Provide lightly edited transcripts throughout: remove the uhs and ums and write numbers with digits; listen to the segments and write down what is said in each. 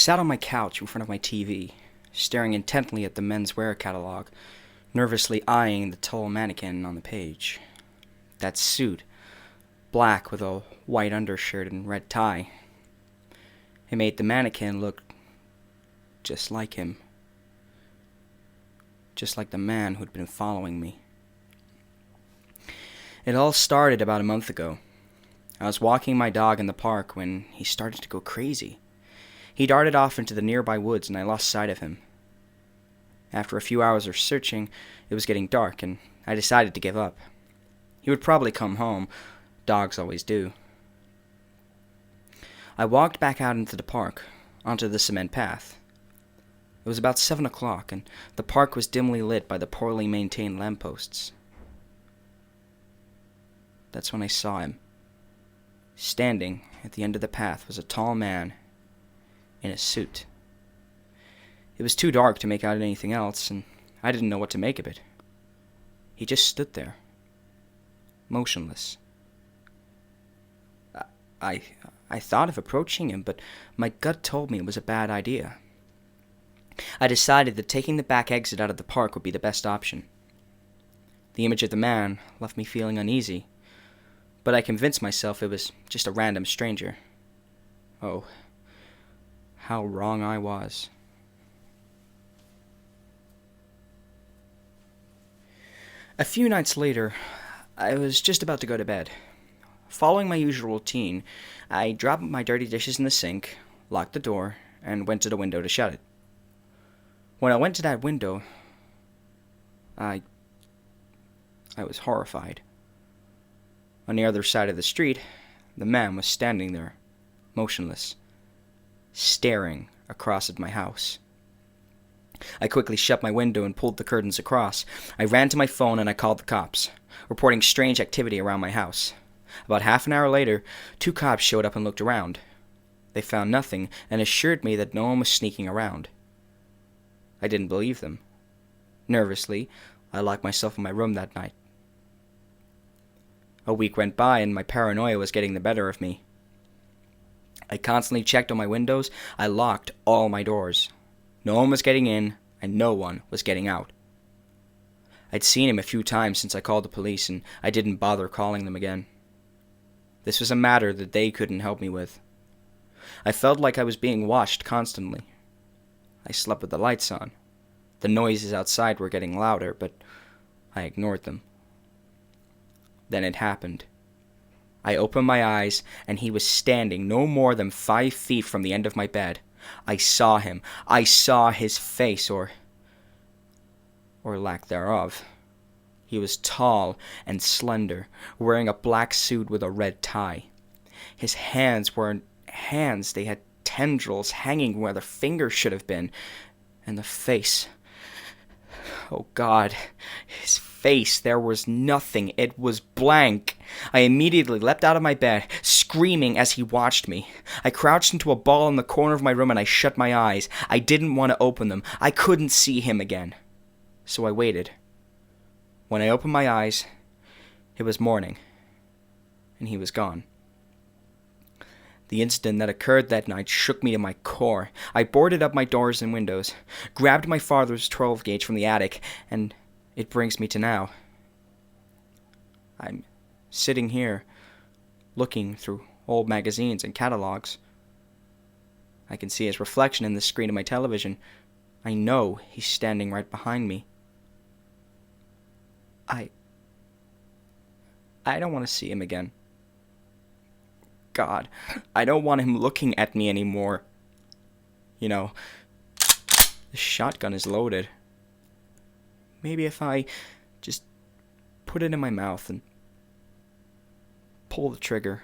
sat on my couch in front of my TV, staring intently at the menswear catalog, nervously eyeing the tall mannequin on the page. That suit, black with a white undershirt and red tie. It made the mannequin look just like him. Just like the man who'd been following me. It all started about a month ago. I was walking my dog in the park when he started to go crazy. He darted off into the nearby woods and I lost sight of him. After a few hours of searching, it was getting dark and I decided to give up. He would probably come home. Dogs always do. I walked back out into the park, onto the cement path. It was about 7 o'clock and the park was dimly lit by the poorly maintained lampposts. That's when I saw him. Standing at the end of the path was a tall man in a suit. It was too dark to make out anything else, and I didn't know what to make of it. He just stood there, motionless. I thought of approaching him, but my gut told me it was a bad idea. I decided that taking the back exit out of the park would be the best option. The image of the man left me feeling uneasy, but I convinced myself it was just a random stranger. Oh, how wrong I was. A few nights later, I was just about to go to bed. Following my usual routine, I dropped my dirty dishes in the sink, locked the door, and went to the window to shut it. When I went to that window, I was horrified. On the other side of the street, the man was standing there, motionless, staring across at my house. I quickly shut my window and pulled the curtains across. I ran to my phone and I called the cops, reporting strange activity around my house. About half an hour later, 2 cops showed up and looked around. They found nothing and assured me that no one was sneaking around. I didn't believe them. Nervously, I locked myself in my room that night. A week went by and my paranoia was getting the better of me. I constantly checked on my windows. I locked all my doors. No one was getting in, and no one was getting out. I'd seen him a few times since I called the police, and I didn't bother calling them again. This was a matter that they couldn't help me with. I felt like I was being watched constantly. I slept with the lights on. The noises outside were getting louder, but I ignored them. Then it happened. I opened my eyes, and he was standing no more than 5 feet from the end of my bed. I saw him. I saw his face, or lack thereof. He was tall and slender, wearing a black suit with a red tie. His hands weren't hands, they had tendrils hanging where the fingers should have been. And the face. Oh God, his face, there was nothing. It was blank. I immediately leapt out of my bed, screaming as he watched me. I crouched into a ball in the corner of my room and I shut my eyes. I didn't want to open them. I couldn't see him again. So I waited. When I opened my eyes, it was morning, and he was gone. The incident that occurred that night shook me to my core. I boarded up my doors and windows, grabbed my father's 12-gauge from the attic, and it brings me to now. I'm sitting here, looking through old magazines and catalogs. I can see his reflection in the screen of my television. I know he's standing right behind me. I don't want to see him again. God, I don't want him looking at me anymore. You know, the shotgun is loaded. Maybe if I just put it in my mouth and pull the trigger.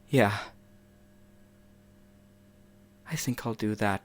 Yeah. I think I'll do that.